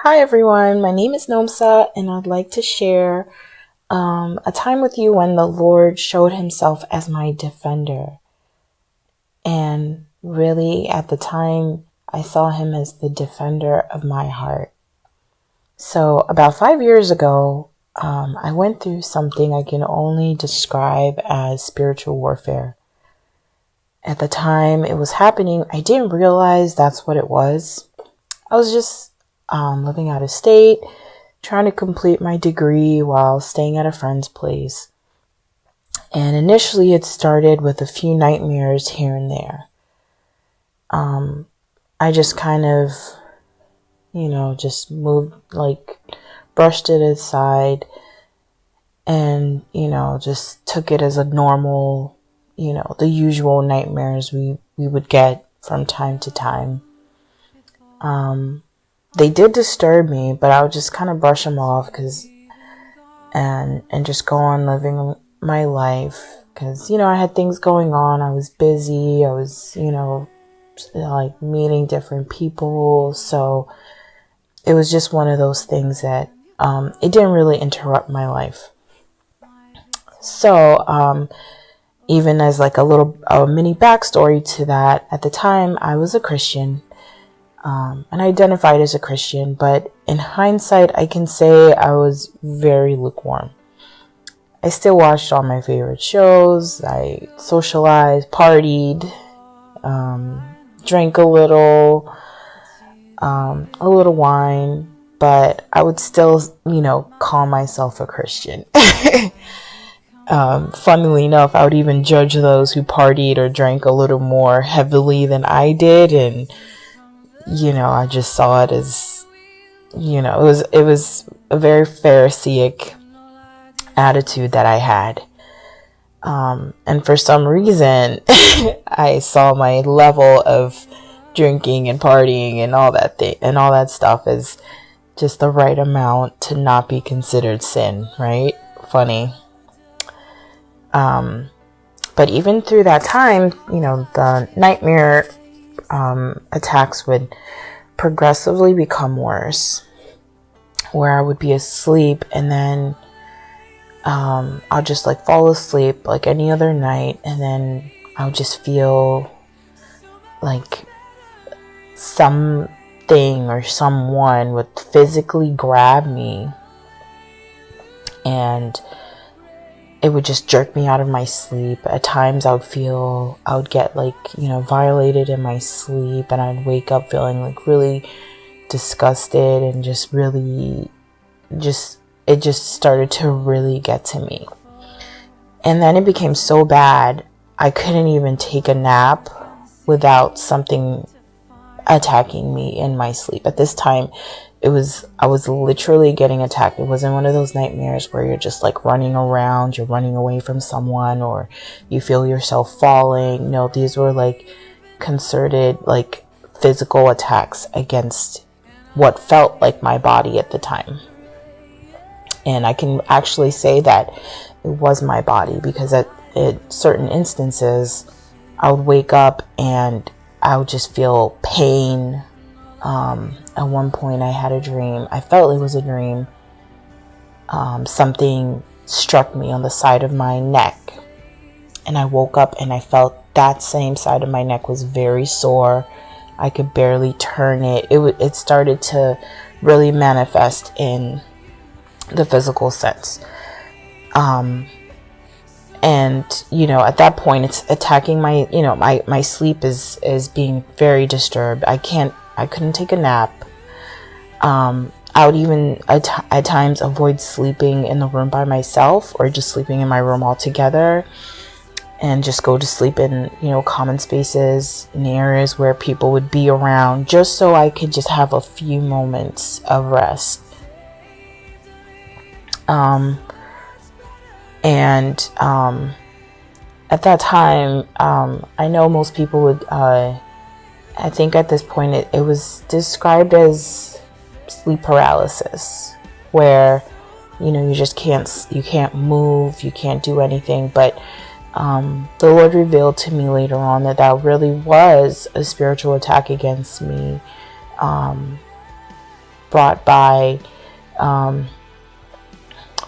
Hi everyone, my name is Nomsa and I'd like to share a time with you when the Lord showed himself as my defender. And really at the time, I saw him as the defender of my heart. So about 5 years ago, I went through something I can only describe as spiritual warfare. At the time it was happening, I didn't realize that's what it was. I was just living out of state, trying to complete my degree while staying at a friend's place. And initially it started with a few nightmares here and there. I just kind of, just moved, brushed it aside and, just took it as a normal, the usual nightmares we would get from time to time. They did disturb me, but I would just kind of brush them off and just go on living my life because, I had things going on. I was busy. I was, meeting different people. So it was just one of those things that it didn't really interrupt my life. So even as a mini backstory to that, at the time I was a Christian. And I identified as a Christian, but in hindsight, I can say I was very lukewarm. I still watched all my favorite shows. I socialized, partied, drank a little wine, but I would still, call myself a Christian. Funnily enough, I would even judge those who partied or drank a little more heavily than I did, and I just saw it as, it was a very Pharisaic attitude that I had. And for some reason, I saw my level of drinking and partying and all that stuff as just the right amount to not be considered sin, right? Funny. But even through that time, the nightmare attacks would progressively become worse, where I would be asleep and then I'll just fall asleep like any other night, and then I would just feel like something or someone would physically grab me and it would just jerk me out of my sleep. At times I would get violated in my sleep, and I'd wake up feeling really disgusted and it just started to really get to me. And then it became so bad, I couldn't even take a nap without something attacking me in my sleep. At this time, I was literally getting attacked. It wasn't one of those nightmares where you're just running around, you're running away from someone, or you feel yourself falling. No, these were concerted, physical attacks against what felt like my body at the time. And I can actually say that it was my body, because at certain instances, I would wake up and I would just feel pain. At one point I had a dream. I felt it was a dream. Something struck me on the side of my neck, and I woke up and I felt that same side of my neck was very sore. I could barely turn it. It started to really manifest in the physical sense. And at that point it's attacking my my sleep is being very disturbed. I couldn't take a nap. I would even at times avoid sleeping in the room by myself, or just sleeping in my room altogether, and just go to sleep in common spaces, in areas where people would be around, just so I could just have a few moments of rest. At that time, I know most people would, I think at this point it was described as sleep paralysis, where, you just you can't move, you can't do anything. But the Lord revealed to me later on that really was a spiritual attack against me. brought by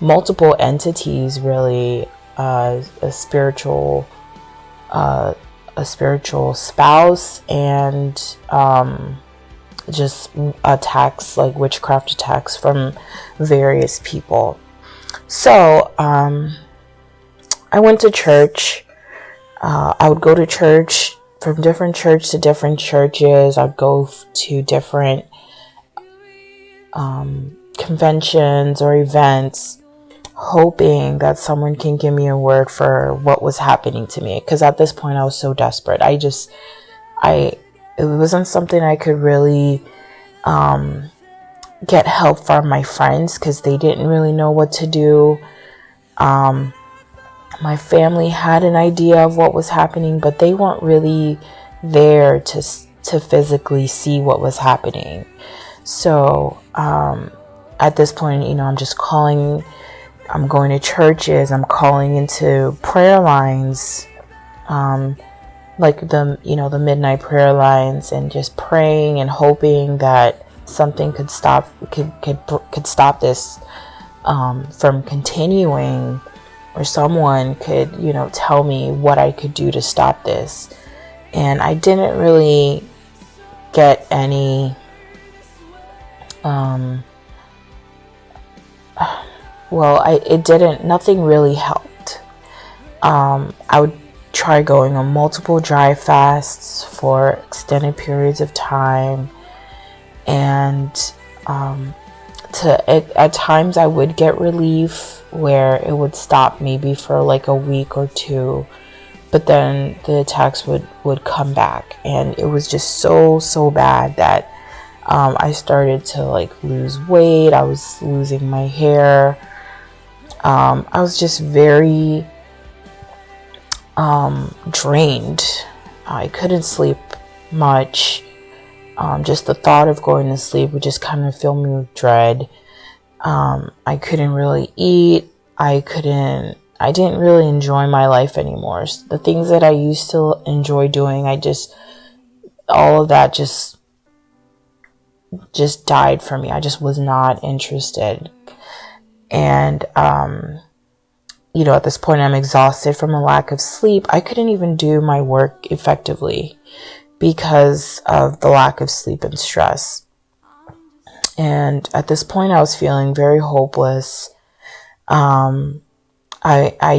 multiple entities, really, a spiritual spouse, and just attacks, like witchcraft attacks from various people. So I went to church. I would go to church, from different church to different churches. I'd go to different conventions or events, hoping that someone can give me a word for what was happening to me. Because at this point I was so desperate. It wasn't something I could really get help from my friends, because they didn't really know what to do. My family had an idea of what was happening, but they weren't really there to physically see what was happening. So at this point, I'm just calling. I'm going to churches. I'm calling into prayer lines, like the midnight prayer lines, and just praying and hoping that something could stop this from continuing, or someone could tell me what I could do to stop this. And I didn't really get any nothing really helped. I would try going on multiple dry fasts for extended periods of time, and at times I would get relief where it would stop maybe for like a week or two, but then the attacks would come back, and it was just so bad that I started to like lose weight. I was losing my hair. I was just very drained. I couldn't sleep much. Just the thought of going to sleep would just kind of fill me with dread. I couldn't really eat. I didn't really enjoy my life anymore. The things that I used to enjoy doing, all of that just died for me. I just was not interested. And, at this point I'm exhausted from a lack of sleep. I couldn't even do my work effectively because of the lack of sleep and stress. And at this point I was feeling very hopeless. I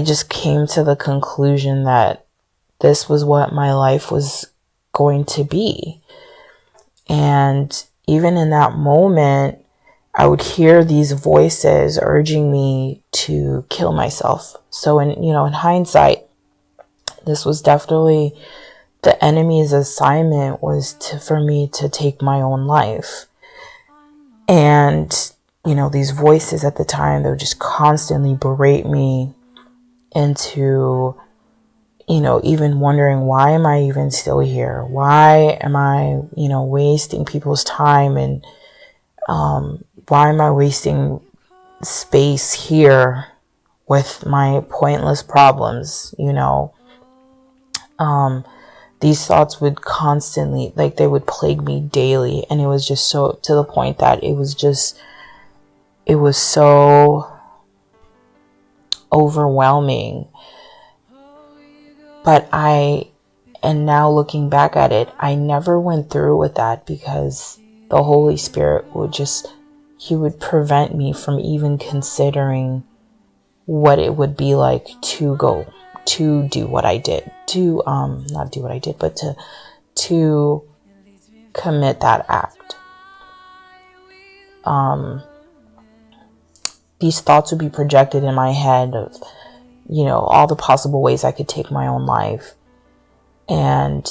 just came to the conclusion that this was what my life was going to be. And even in that moment, I would hear these voices urging me to kill myself. So in hindsight, this was definitely the enemy's assignment, was for me to take my own life. And, these voices at the time, they would just constantly berate me into, even wondering, why am I even still here? Why am I, wasting people's time? And why am I wasting space here with my pointless problems? These thoughts would constantly, they would plague me daily. And it was just so, to the point that it was so overwhelming. But and now looking back at it, I never went through with that, because the Holy Spirit He would prevent me from even considering what it would be like to do what I did, not do what I did, but to commit that act. These thoughts would be projected in my head of, all the possible ways I could take my own life. And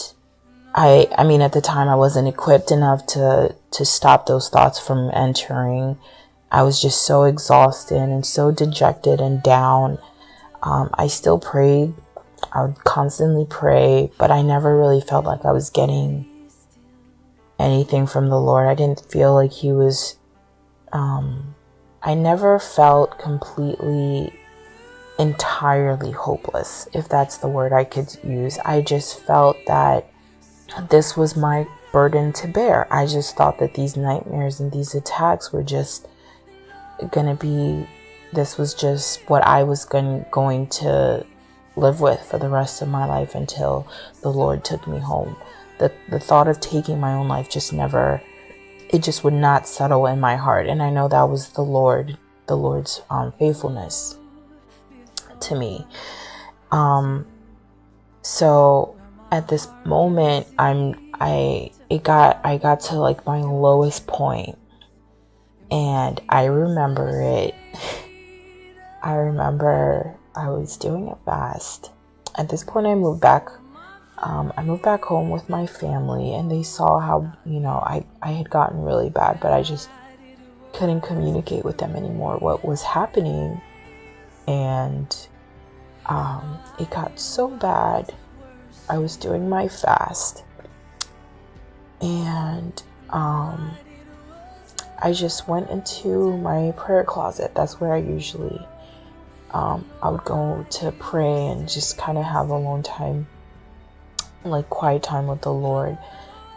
I mean, at the time I wasn't equipped enough to stop those thoughts from entering. I was just so exhausted and so dejected and down. I still prayed. I would constantly pray, but I never really felt like I was getting anything from the Lord. I didn't feel like He was, I never felt completely, entirely hopeless, if that's the word I could use. I just felt that this was my burden to bear. I just thought that these nightmares and these attacks were just gonna be, this was just what I was going to live with for the rest of my life until the Lord took me home. The thought of taking my own life just never, it just would not settle in my heart. And I know that was the Lord's faithfulness to me. So at this moment, I got to like my lowest point, and I remember it. I remember I was doing a fast. At this point, I moved back home with my family, and they saw how, I had gotten really bad, but I just couldn't communicate with them anymore what was happening. And it got so bad. I was doing my fast, and I just went into my prayer closet. That's where I usually I would go to pray and just kind of have alone time, like quiet time with the Lord.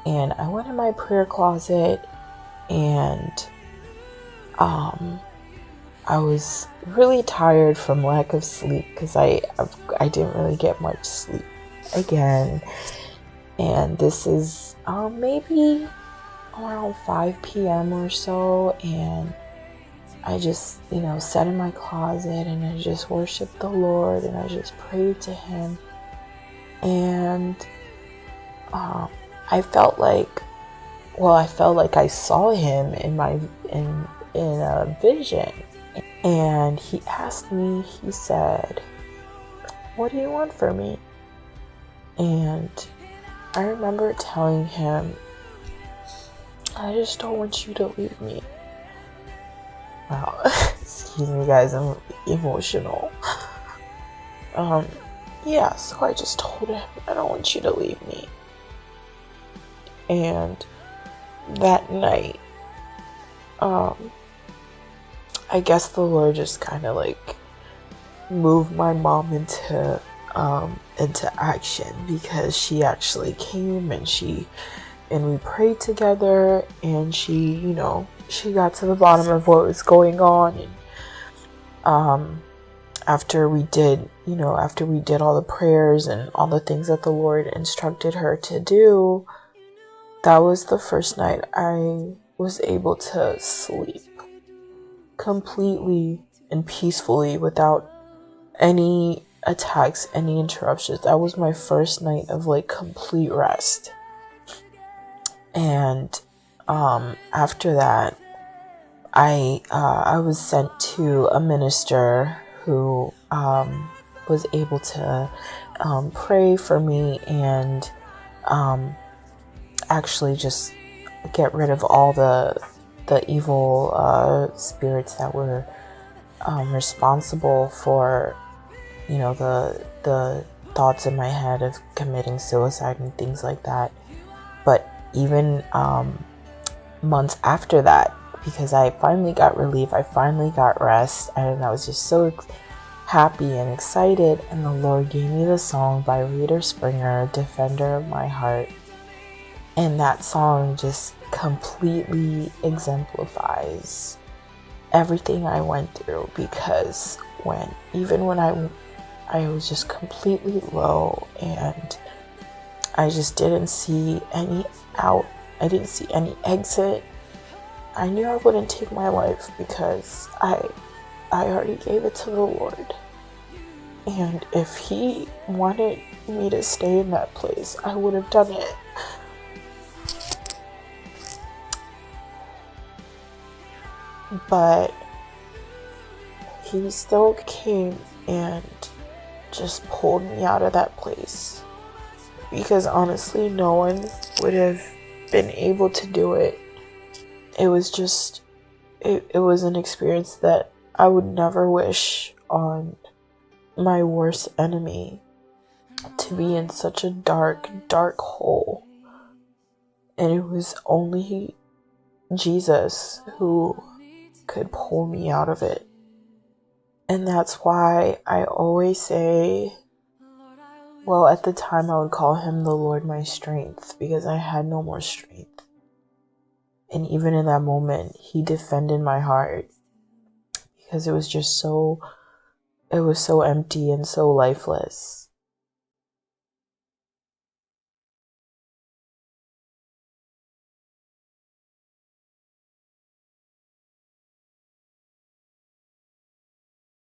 And I went in my prayer closet, and I was really tired from lack of sleep, because I didn't really get much sleep again. And this is maybe around 5 p.m. or so, and I just, sat in my closet and I just worshiped the Lord, and I just prayed to Him. And I felt like I saw Him in a vision. And He asked me, He said, "What do you want from me?" And I remember telling Him, "I just don't want you to leave me." Wow, excuse me guys, I'm emotional. So I just told Him, "I don't want you to leave me." And that night, I guess the Lord just kind of like moved my mom into action, because she actually came and we prayed together, and she got to the bottom of what was going on. And after we did all the prayers and all the things that the Lord instructed her to do, that was the first night I was able to sleep completely and peacefully without any attacks, any interruptions. That was my first night of like complete rest. And after that, I was sent to a minister who was able to pray for me and actually just get rid of all the evil spirits that were responsible for the thoughts in my head of committing suicide and things like that. But even months after that, because I finally got relief, I finally got rest, and I was just so happy and excited, and the Lord gave me the song by Rita Springer, "Defender of My Heart." And that song just completely exemplifies everything I went through, because when I was just completely low, and I just didn't see any out, I didn't see any exit, I knew I wouldn't take my life, because I already gave it to the Lord. And if He wanted me to stay in that place, I would have done it. But He still came and just pulled me out of that place, because honestly, no one would have been able to do it. It was just, it was an experience that I would never wish on my worst enemy, to be in such a dark hole. And it was only Jesus who could pull me out of it. And that's why I always say, Well, at the time, I would call him the Lord my strength because I had no more strength. And even in that moment, he defended my heart because it was so empty and so lifeless.